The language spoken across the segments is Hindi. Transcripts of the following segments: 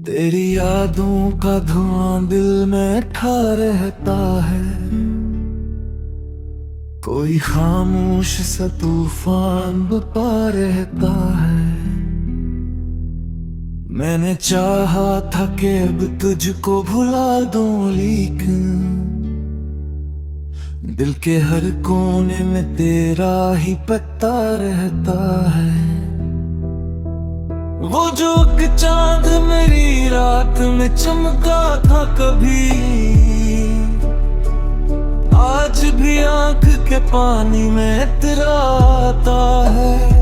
तेरी यादों का धुआं दिल में ठा रहता है, कोई खामोश सा तूफान बपा रहता है। मैंने चाहा था कि अब तुझको भुला दूं, लेकिन दिल के हर कोने में तेरा ही पता रहता है। वो जो एक चांद मेरी रात में चमका था कभी, आज भी आंख के पानी में तेरा आता है।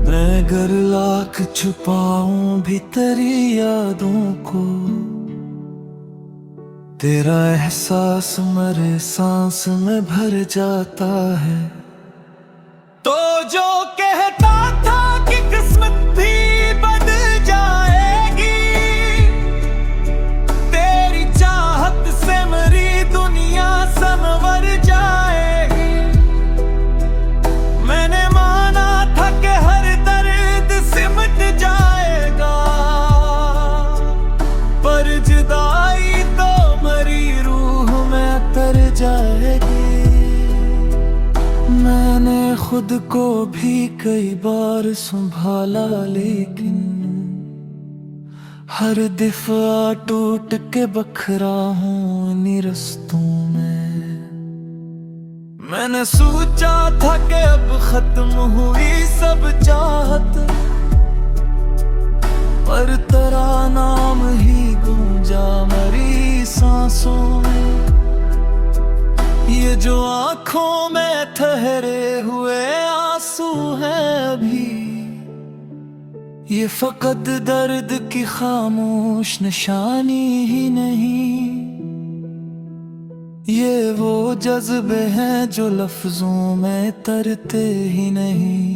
मैं अगर लाख छुपाऊं भी तेरी यादों को, तेरा एहसास मेरे सांस में भर जाता है। तो जो कहता था कि किस्मत भी बदल जाएगी, तेरी चाहत से मेरी दुनिया संवर जाएगी। मैंने माना था कि हर दर्द सिमट जाएगा, पर जुदाई तो मेरी रूह में उतर जाएगी। मैंने खुद को भी कई बार संभाला, लेकिन हर दफा टूट के बखरा हूँ इन्हीं रस्तों में। मैंने सोचा था कि अब खत्म हुई सब चाहत, पर तेरा नाम ही गूंजा मेरी सांसों में। ये जो आंखों में ठहरे हुए आंसू हैं अभी, ये फकत दर्द की खामोश निशानी ही नहीं। ये वो जज्बे हैं जो लफ्जों में तरते ही नहीं,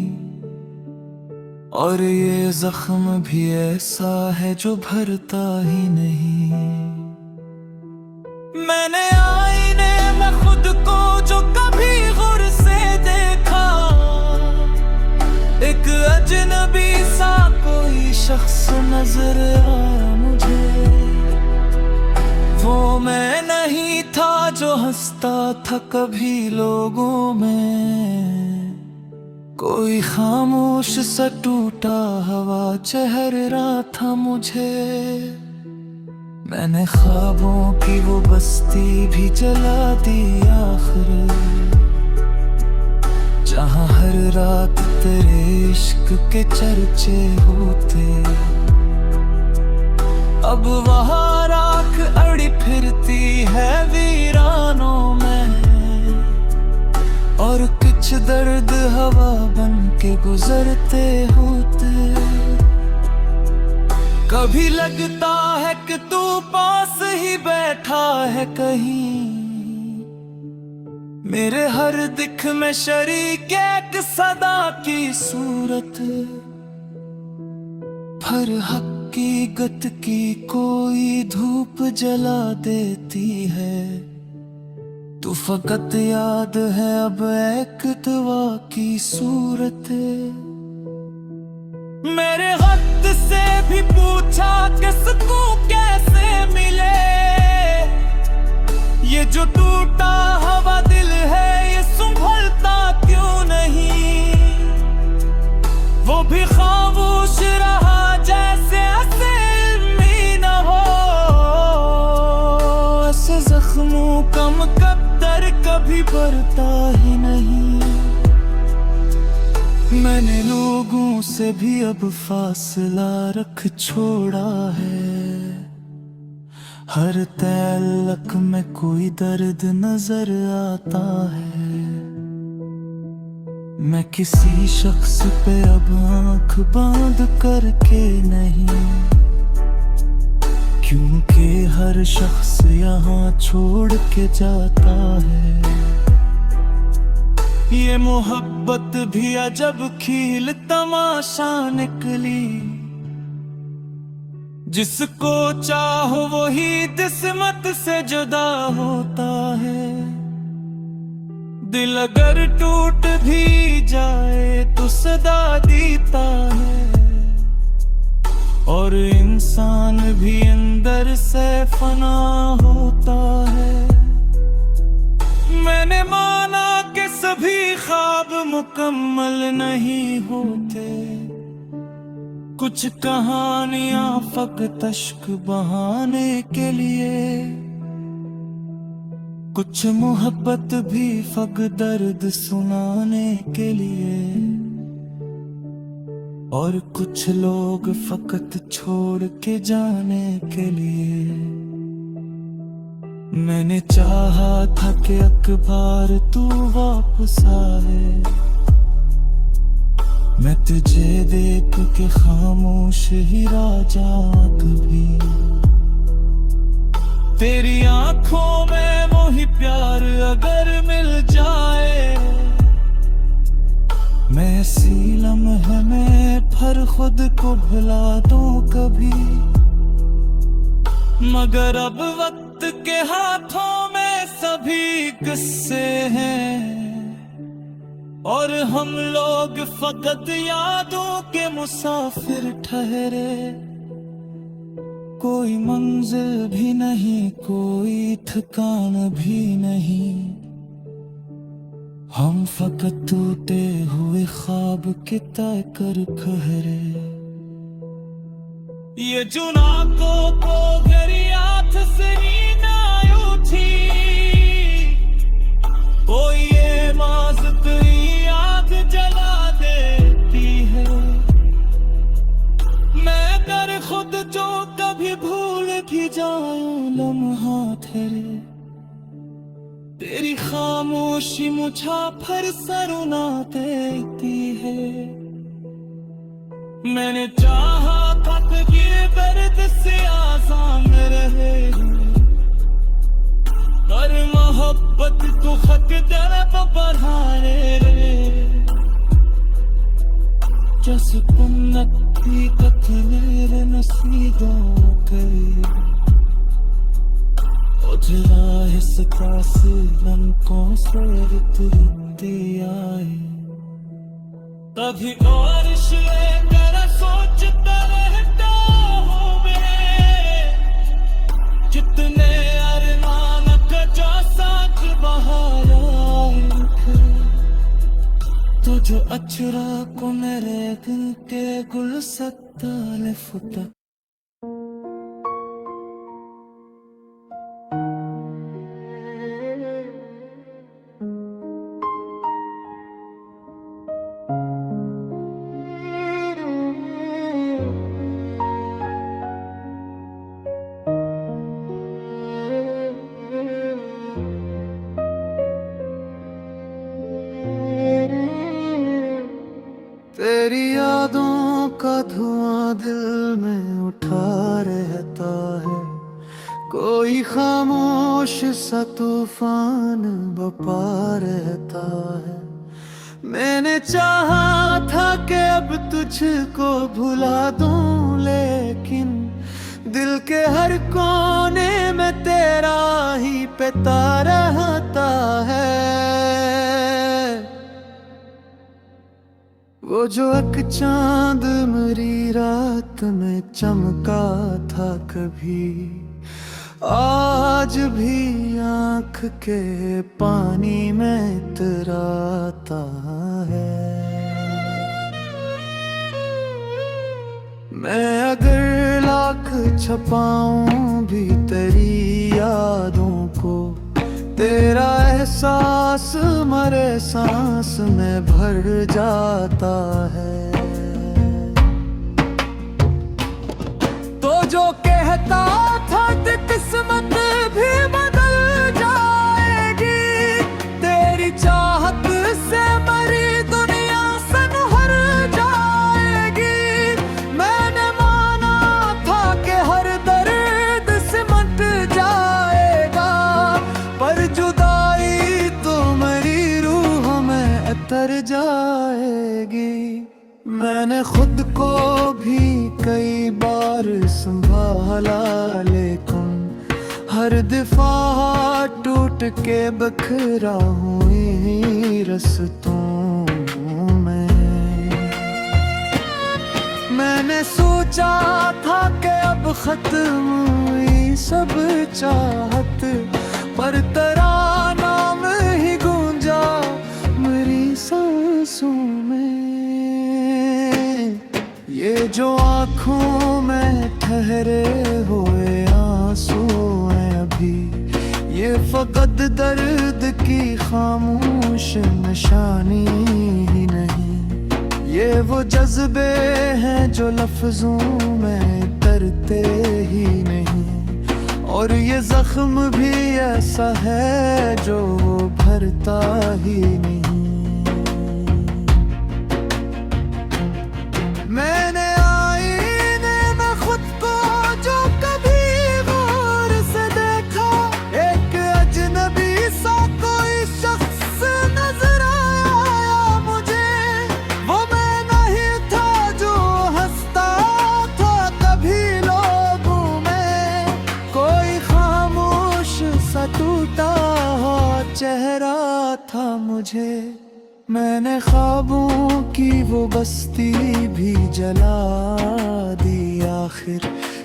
और ये जख्म भी ऐसा है जो भरता ही नहीं। मैंने आईने में खुद को जो कभी गौर से देखा, एक अजनबी सा कोई शख्स नजर आया मुझे। वो मैं नहीं था जो हंसता था कभी लोगों में, कोई खामोश सा टूटा हवा चेहरा था मुझे। मैंने ख्वाबों की वो बस्ती भी जला दी आखिर, जहां हर रात तेरे इश्क के चर्चे होते। अब वहां राख अड़ी फिरती है वीरानों में, और कुछ दर्द हवा बन के गुजरते होते। कभी लगता है कि तू पास ही बैठा है कहीं, मेरे हर दिख में शरीक एक सदा की सूरत। पर हकीकत की कोई धूप जला देती है, तू फकत याद है अब एक दुआ की सूरत। मेरे वक्त से भी पूछा कि सुकून कैसे मिले, ये जो टूटा हवा दिल है ये संभलता क्यों नहीं। वो भी खामोश रहा जैसे असली न हो, ऐसे जख्मों का मुकद्दर कभी बढ़ता ही नहीं। मैंने लोगों से भी अब फासला रख छोड़ा है, हर तल्लक में कोई दर्द नजर आता है। मैं किसी शख्स पे अब आंख बांध करके नहीं, क्योंकि हर शख्स यहाँ छोड़ के जाता है। ये मोहब्बत भी अजब खील तमाशा निकली, जिसको चाहो वही किस्मत से जुदा होता है। दिल अगर टूट भी जाए तो सदा देता है, और इंसान भी अंदर से फना होता है। मैंने माना कि सभी ख्वाब मुकम्मल नहीं होते, कुछ कहानियां फकत अश्क बहाने के लिए, कुछ मोहब्बत भी फकत दर्द सुनाने के लिए, और कुछ लोग फकत छोड़ के जाने के लिए। मैंने चाहा था कि अखबार तू वापस आए, मैं तुझे देख के खामोश ही रह जाऊं कभी। तेरी आंखों में वही प्यार अगर मिल जाए, मैं इसी लम्हे में फिर खुद को भुला दूं कभी। मगर अब वक्त के हाथों में सभी किस्से हैं, और हम लोग फकत यादों के मुसाफिर ठहरे। कोई मंजिल भी नहीं, कोई ठिकान भी नहीं, हम फकत टूटे हुए ख्वाब के तय कर खहरे। ये जुना को गरी हाथ से नींद आई उठी, कोई ये माज़ आग जला देती है। मैं अगर खुद जो कभी भूल भी जाऊं लम्हा तेरे, तेरी खामोशी मुझा फिर सरुना देती है। मैंने चाहा था कि ये दर्द से आसाम रहे, पर मोहब्बत तो खत दर्द बढ़ाने रे। जस कुन्नत की कथलेर नसीबों के, उजला हिस्सा से लम्हों से रितरिंदी आई। कभी और कर सोचता रहता हूँ मैं, जितने अरमान का जो साथ बहाया तो जो अचरा को मेरे दिल के गुल सकता लिफता। तेरी यादों का धुआं दिल में उठा रहता है, कोई खामोश सा तूफान बपा रहता है। मैंने चाहा था कि अब तुझको भुला दूं, लेकिन दिल के हर कोने में तेरा ही पता रहता है। वो जो एक चांद मेरी रात में चमका था कभी, आज भी आँख के पानी में इतराता है। मैं अगर लाख छपाऊं भी तेरी यादों को, तेरा एहसास मरे सांस में भर जाता है। तो जो कहता था कि किस्मत भी बदल जाएगी, तेरी चाहत से मरी दुनिया सनहर जाएगी। मैंने माना था कि हर दर्द सिमट जाएगा, पर जुदाई तो मेरी रूह में उतर जाएगी। मैंने खुद को भी कई बार संभाला, लेकिन हर दफा टूट के बखरा हूँ इन्हीं रस्तों में। मैंने सोचा था कि अब खत्म हुई सब चाहत, पर तेरा नाम ही गूंजा मेरी सांसों में। ये जो आँखों में ठहरे हुए आंसू हैं अभी, ये फकत दर्द की खामोश निशानी ही नहीं। ये वो जज्बे हैं जो लफ्जों में तरते ही नहीं, और ये जख्म भी ऐसा है जो भरता ही नहीं। मैंने आईने में खुद को जो कभी गौर से देखा, एक अजनबी सा कोई शख्स नजर आया मुझे। वो मैं नहीं था जो हंसता था कभी लोगों में, कोई खामोश सा टूटा हुआ चेहरा था मुझे। मैंने ख्वाबों की वो बस्ती भी जला दी आखिर,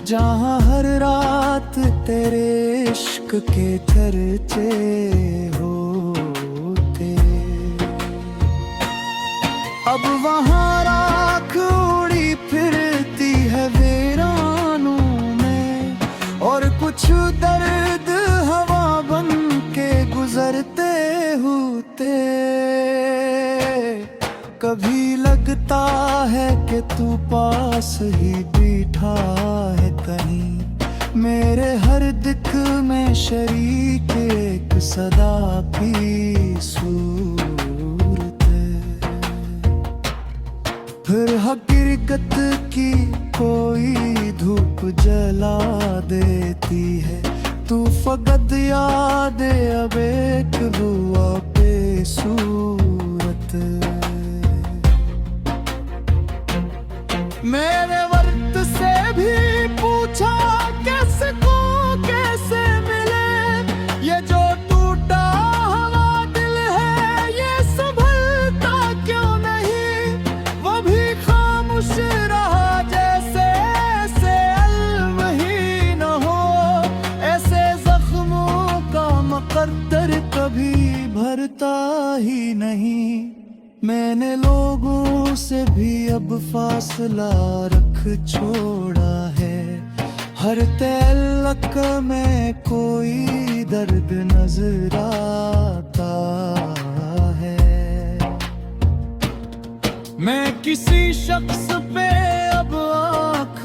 जहाँ हर रात तेरे इश्क के चर्चे होते। अब वहाँ राख उड़ी फिरती है वीरानों में, और कुछ दर्द हवा बन के गुजरते होते। कभी लगता है कि तू पास ही बैठा है कहीं, मेरे हर दिक में शरीक एक सदा की सूरत। फिर हकीकत की कोई धूप जला देती है, तू फकत याद अब एक हुआ बेसूरत। मेरे वर्त से भी पूछा कैसे को कैसे मिले, ये जो टूटा हुआ दिल है ये संभलता क्यों नहीं। वो भी खामोश रहा जैसे ऐसे अलम ही न हो, ऐसे जख्मों का मुकद्दर कभी भरता ही नहीं। मैंने लोगों से भी अब फासला रख छोड़ा है, हर तल्लक में कोई दर्द नजर आता है। मैं किसी शख्स पे अब आँख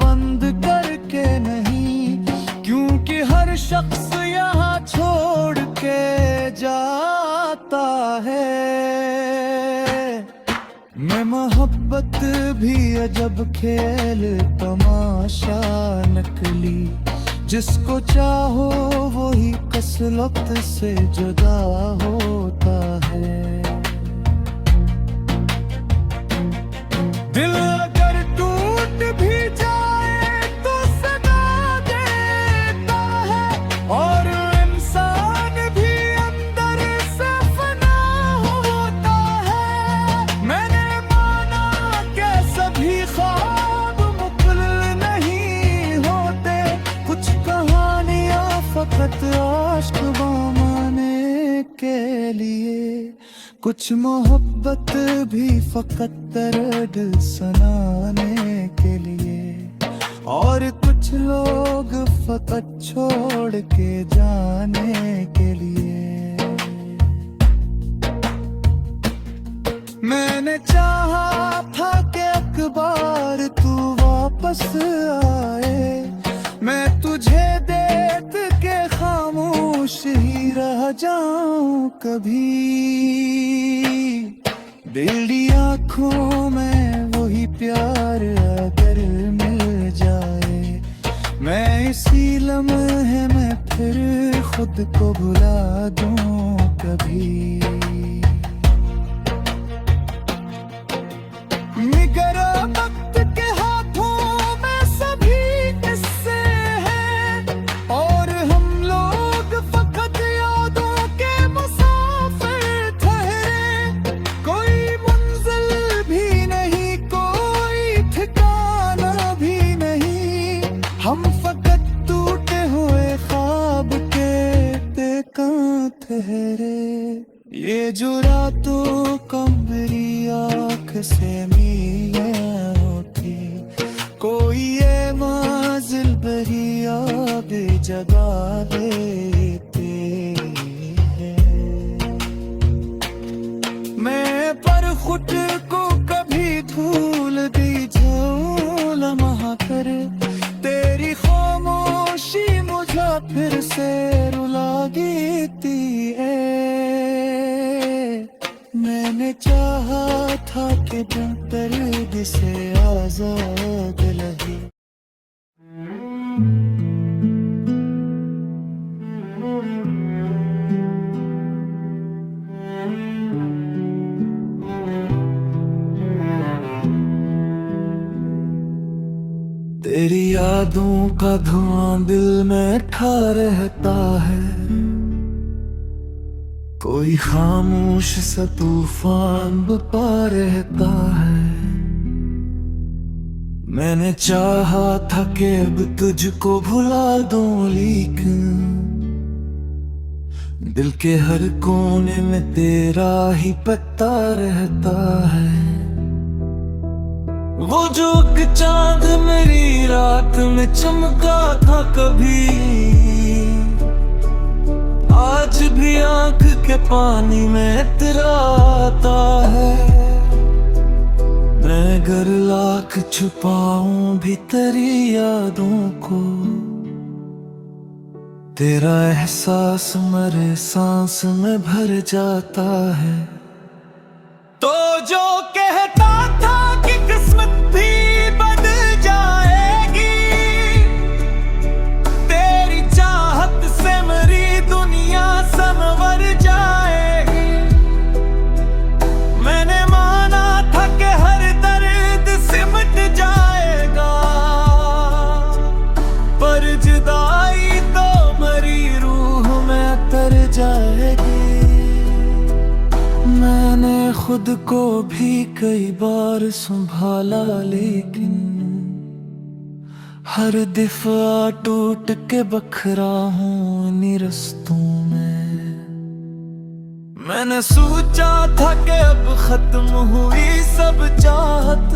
बंद करके नहीं, क्योंकि हर शख्स यहाँ छोड़ के जाता है। मैं मोहब्बत भी अजब खेल तमाशा नकली, जिसको चाहो वही कसलत से जुदा होता है। दिल अगर टूट भी जाए तो सदा देता है, और इंसान भी अंदर से फना होता है। मैंने माना कि सभी ख्वाब मुकम्मल नहीं होते, कुछ कहानियां फकत आश्क बामाने के लिए, कुछ मोहब्बत भी फकत दर्द सुनाने के लिए, और कुछ लोग फकत छोड़ के जाने के लिए। मैंने चाहा था कि अखबार तू वापस आए, मैं तुझे देख के खामोश ही रह जाऊं कभी। दिली आँखों में वही प्यार अगर मिल जाए, मैं इसी लम्हे में फिर खुद को भुला दूं कभी। निगर वक्त के हाथों हम फकत टूटे हुए ख्वाब के बेकां ठहरे। ये जो रातों का मेरी आँख से मिलियां होती, कोई ये मंजिल बरिया बेजगा देते हैं। मैं पर खुद को कभी भूल दी जाऊं लम्हा कर, तेरी खामोशी मुझे फिर से रुला देती है। मैंने चाहा था कि दर्द से आजाद लगे। तेरी यादों का धुआं दिल में ठा रहता है, कोई खामोश सा तूफान बपा रहता है। मैंने चाहा था कि अब तुझको भुला दूं, लेकिन दिल के हर कोने में तेरा ही पता रहता है। वो जो एक चांद मेरी रात में चमका था कभी, आज भी आंख के पानी में तेरा आता है। मैं अगर लाख छुपाऊं भी तेरी यादों को, तेरा एहसास मेरे सांस में भर जाता है। तो जो कहता था कि किस्मत भी बदल जाएगी, तेरी चाहत से मेरी दुनिया संवर जाएगी। मैंने माना था कि हर दर्द सिमट जाएगा, पर जुदाई तो मेरी रूह में तर जाएगी। मैंने खुद को भी कई बार संभाला, लेकिन हर दफा टूट के बखरा हूँ इन्हीं रस्तों में। मैंने सोचा था कि अब खत्म हुई सब चाहत,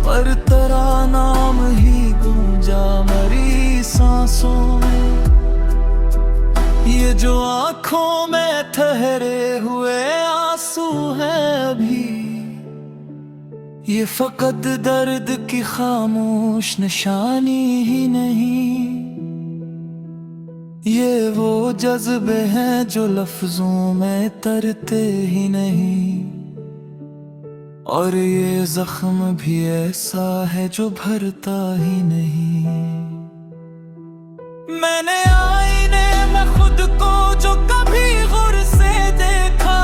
पर तेरा नाम ही गूंजा मेरी सांसों में। ये जो आंखों में ठहरे हुए आंसू हैं अभी, ये फकत दर्द की खामोश निशानी ही नहीं। ये वो जज्बे हैं जो लफ्जों में तरते ही नहीं, और ये जख्म भी ऐसा है जो भरता ही नहीं। मैंने आईने में खुद को जो कभी गुर से देखा,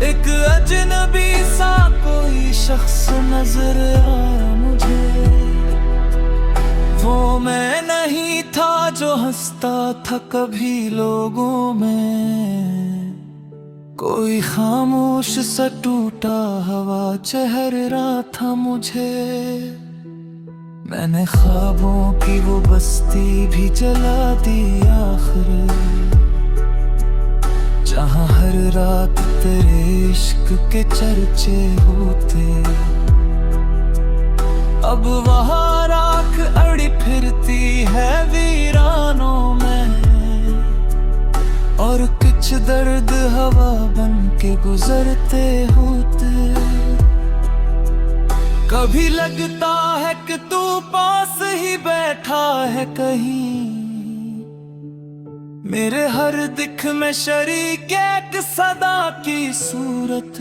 एक अजनबी सा कोई शख्स नजर आया मुझे। वो मैं नहीं था जो हंसता था कभी लोगों में, कोई खामोश सा टूटा हवा चेहरा था मुझे। मैंने ख्वाबों की वो बस्ती भी जला दी आखिर, जहाँ हर रात तेरे इश्क के चर्चे होते। अब वहाँ राख अड़ी फिरती है वीरानों में, और कुछ दर्द हवा बन के गुजरते होते। कभी लगता है कि तू पास ही बैठा है कहीं, मेरे हर दिख में शरीक एक सदा की सूरत।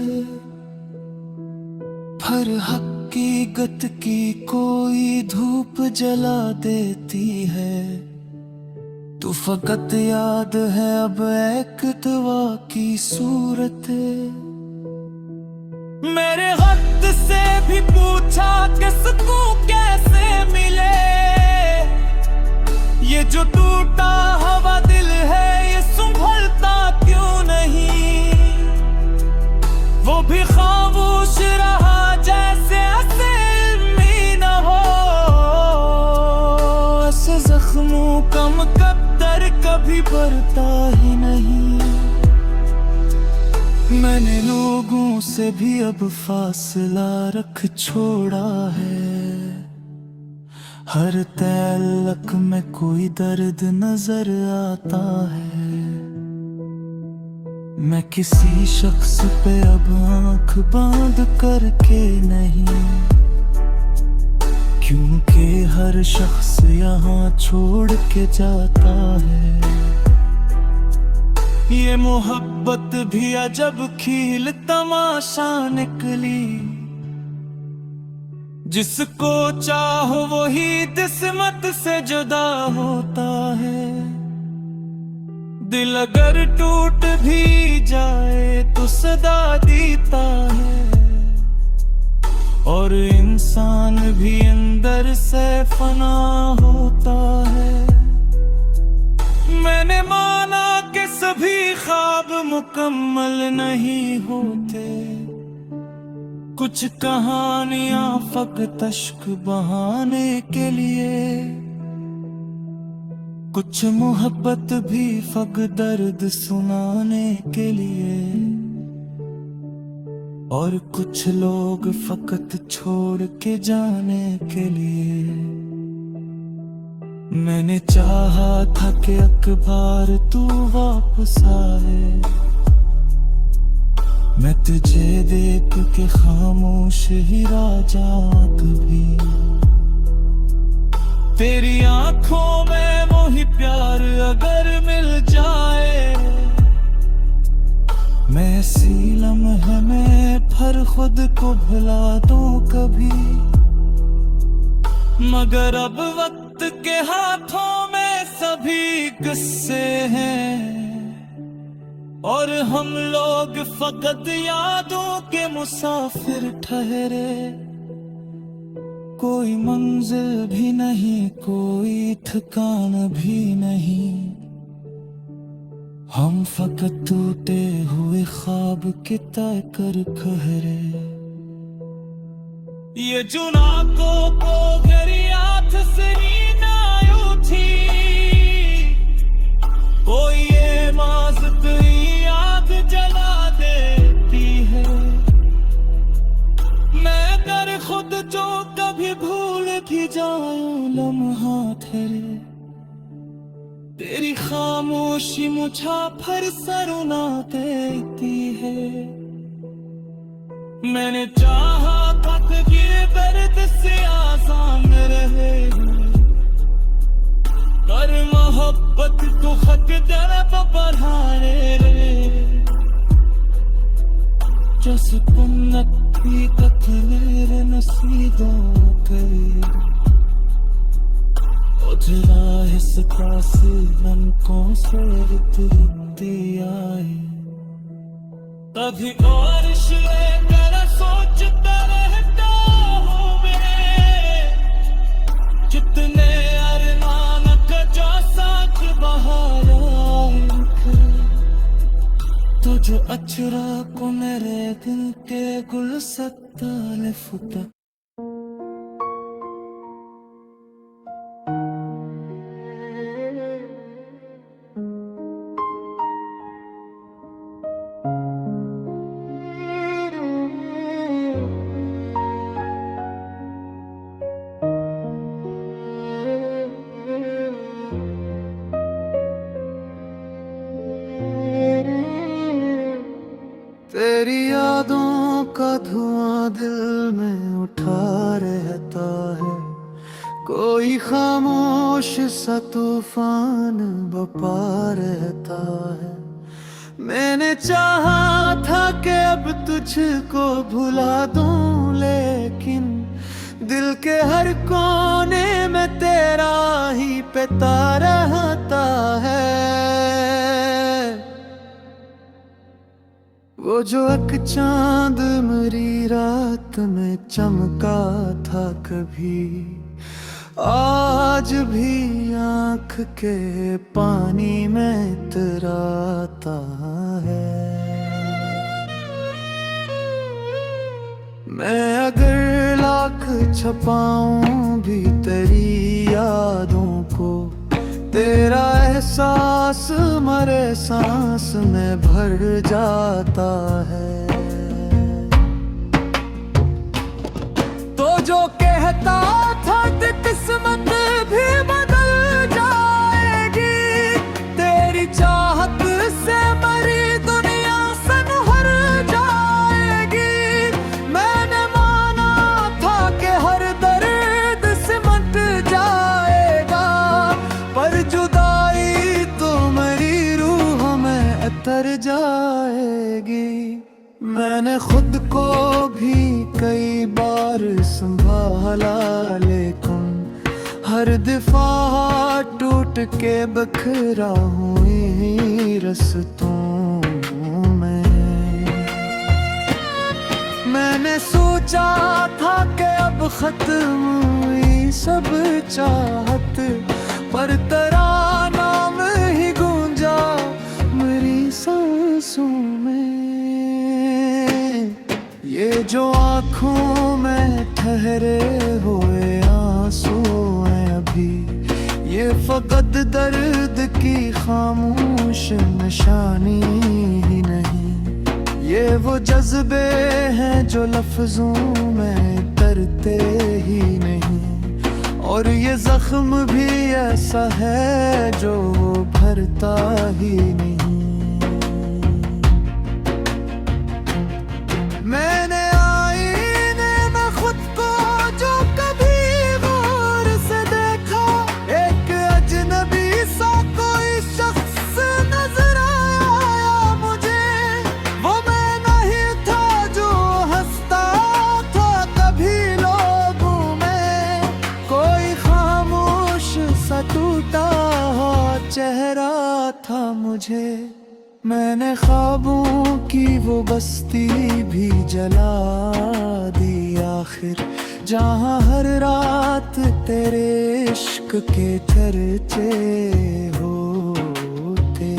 पर हकीकत की कोई धूप जला देती है, तू फकत याद है अब एक दुआ की सूरत। मेरे वक्त से भी पूछा कि सुकून कैसे मिले, ये जो टूटा हवा दिल है ये संभलता क्यों नहीं। वो भी खामोश रहा जैसे इल्म ही न हो, गम कद्दर कभी बढ़ता ही नहीं। मैंने लोगों से भी अब फासला रख छोड़ा है। हर तल्लक में कोई दर्द नजर आता है। मैं किसी शख्स पे अब आंख बांध करके नहीं, क्योंकि हर शख्स यहाँ छोड़ के जाता है। ये मोहब्बत भी अजब खील तमाशा निकली। जिसको चाहो वही किस्मत से जुदा होता है। दिल अगर टूट भी जाए तो सदा देता है। और इंसान भी अंदर से फना होता है। मैंने माना कि सभी ख्वाब मुकम्मल नहीं होते। कुछ कहानियां फकत अश्क बहाने के लिए, कुछ मोहब्बत भी फकत दर्द सुनाने के लिए, और कुछ लोग फकत छोड़ के जाने के लिए। मैंने चाहा था कि अखबार तू वापस आए। मैं तुझे देख के खामोश ही रह जाऊं कभी। तेरी आंखों में वही प्यार अगर मिल जाए। मैं ऐसी लम्हे में फिर खुद को भुला दूं कभी। मगर अब वक्त के हाथों में सभी किस्से हैं। और हम लोग फकत यादों के मुसाफिर ठहरे। कोई मंजिल भी नहीं, कोई ठिकान भी नहीं। हम फकत टूटे हुए ख्वाब के तय कर खहरे। ये जुनाकों को घरियात से नींद उठी। कोई ये माज़त आग जला देती है। मैं अगर खुद जो कभी भूल भी जाऊं लम्हा तेरे। तेरी खामोशी मुझे सरुना देती है। मैंने चाहा था कि ये दर्द से आसान रहे। कर मोहब्बत को खत दरब बढ़ाने रे। जस कुन्नत की तकदीर नसीबों गई। उजला हिस्सा से रंगों से उतरती आई। कभी और लेकर सोचता रहता हूँ मैं। कितने अरमान का साथ बहाया तुझ अचरा को मेरे दिल के गुलसत्ता ने फुटा। तेरी यादों का धुआं दिल में उठा रहता है। कोई खामोश सा तूफान बपा रहता है। मैंने चाहा था कि अब तुझको भुला दूं, लेकिन दिल के हर कोने में तेरा ही पता रहता है। वो जो एक चांद मेरी रात में चमका था कभी, आज भी आँख के पानी में इतराता है। मैं अगर लाख छपाऊं भी तेरी यादों को, तेरा एहसास मरे सांस में भर जाता है। तो जो कहता था कि किस्मत भी बदल जाएगी, तेरी चाहत से मरी दुनिया सनहर जाएगी। मैंने माना था कि हर दर्द सिमट जाएगा, पर जुदाई तो मेरी रूह में उतर जाएगी। मैंने खुद को भी कई बार संभाला, लेकिन हर दफा टूट के बखरा हुई रस्तों में। मैंने सोचा था कि अब खत्म हुई सब चाहत, पर तेरा नाम ही गूंजा मेरी सांसों में। ये जो आँखों में ठहरे हुए आंसू हैं अभी, ये फकत दर्द की खामोश निशानी ही नहीं। ये वो जज्बे हैं जो लफ्जों में तरते ही नहीं, और ये जख्म भी ऐसा है जो भरता ही नहीं। मैंने आईने में खुद को जो कभी गौर से देखा, एक अजनबी सा कोई शख्स नजर आया मुझे। वो मैं नहीं था जो हंसता था कभी लोगों में, कोई खामोश सा टूटा चेहरा था मुझे। मैंने ख्वाबों की वो बस्ती भी जला दी आखिर, जहाँ हर रात तेरे इश्क के चर्चे होते।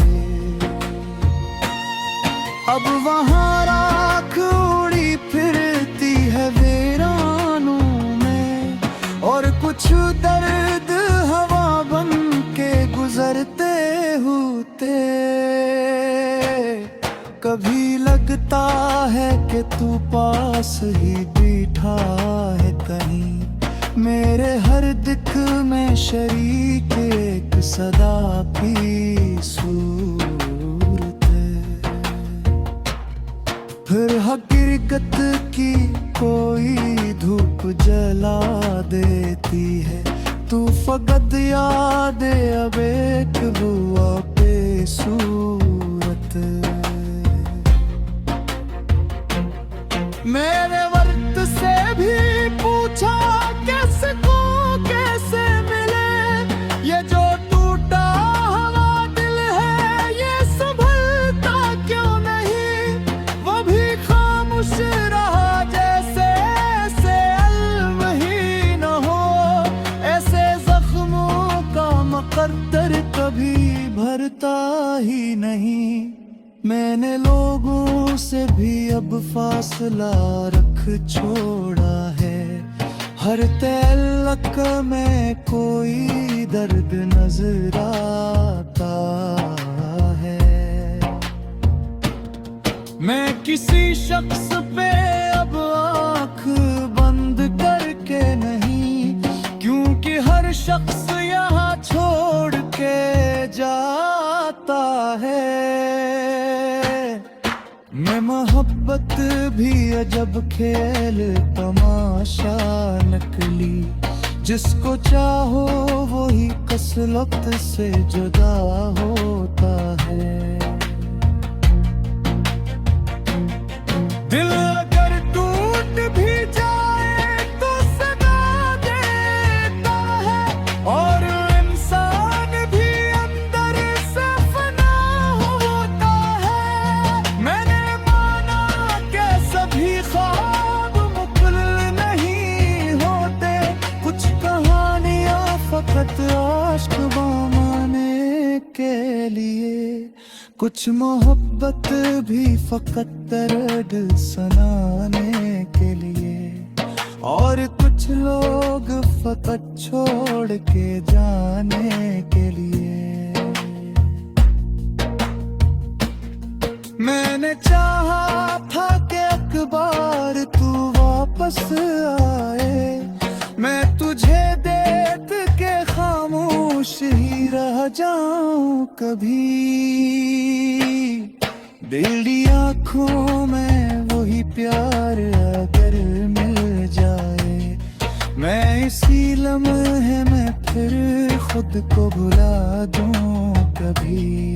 अब वहाँ राख उड़ी फिरती है वीरानों में, और कुछ दर्द हवा बन के गुजरते होते। कभी लगता है कि तू पास ही बैठा है कहीं, मेरे हर दिख में शरीक एक सदा की सूरत है। फिर हकीकत की कोई धूप जला देती है, तू फकत याद अब एक हुआ बेसूरत। मेरे वर्त से भी पूछा कैसे को कैसे मिले, ये जो टूटा हवा दिल है ये संभलता क्यों नहीं। वो भी खामोश रहा जैसे ऐसे अलम ही न हो, ऐसे जख्मों का मुकद्दर कभी भरता ही नहीं। मैंने लोगों से भी अब फासला रख छोड़ा है, हर तल्लक में कोई दर्द नजर आता है। मैं किसी शख्स पे अब आँख बंद करके नहीं, क्योंकि हर शख्स यहाँ छोड़ के जाता है। मैं मोहब्बत भी अजब खेल तमाशा नकली, जिसको चाहो वही कसलत से जुदा होता है। दिल अगर टूट भी जाए तो सदा देता है, और इंसान भी अंदर से फना होता है। मैंने माना कि सभी ख्वाब मुकम्मल नहीं होते, कुछ कहानियां फकत आश्क बामाने के लिए, कुछ मोहब्बत भी फकत दर्द सुनाने के लिए, और कुछ लोग फकत छोड़ के जाने के लिए। मैंने चाहा था कि अखबार तू वापस आए, मैं तुझे देख के खामोश ही रह जाऊं कभी। दिली आँखों में वही प्यार अगर मिल जाए, मैं इसी लम्हे में फिर खुद को भुला दूं कभी।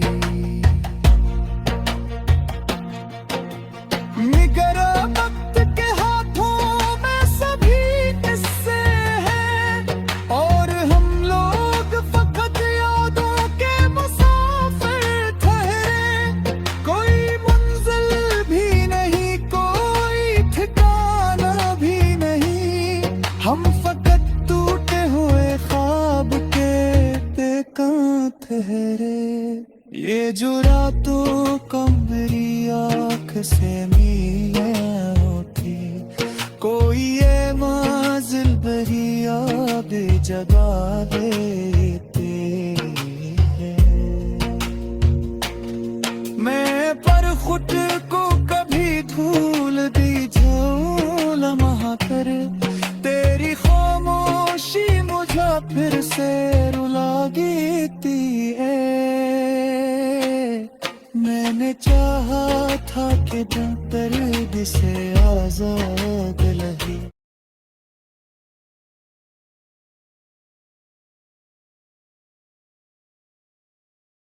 निगरा वक्त के हाथों में सभी किस्से हैं, और हम लोग फकत यादों के मुसाफिर ठहरे। कोई मंजिल भी नहीं, कोई ठिकाना भी नहीं, हम फकत टूटे हुए ख्वाब के बेकां ठहरे। ये जो रातों को मेरी आँख से मीलें होती, कोई ये मंजिल बरी याद जगा देते हैं। मैं पर खुद को कभी भूल दी जाऊं लम्हा कर, तेरी खामोशी मुझे फिर से रुला देती है। मैंने चाहा था कि दिल दर्द से आजाद लहे,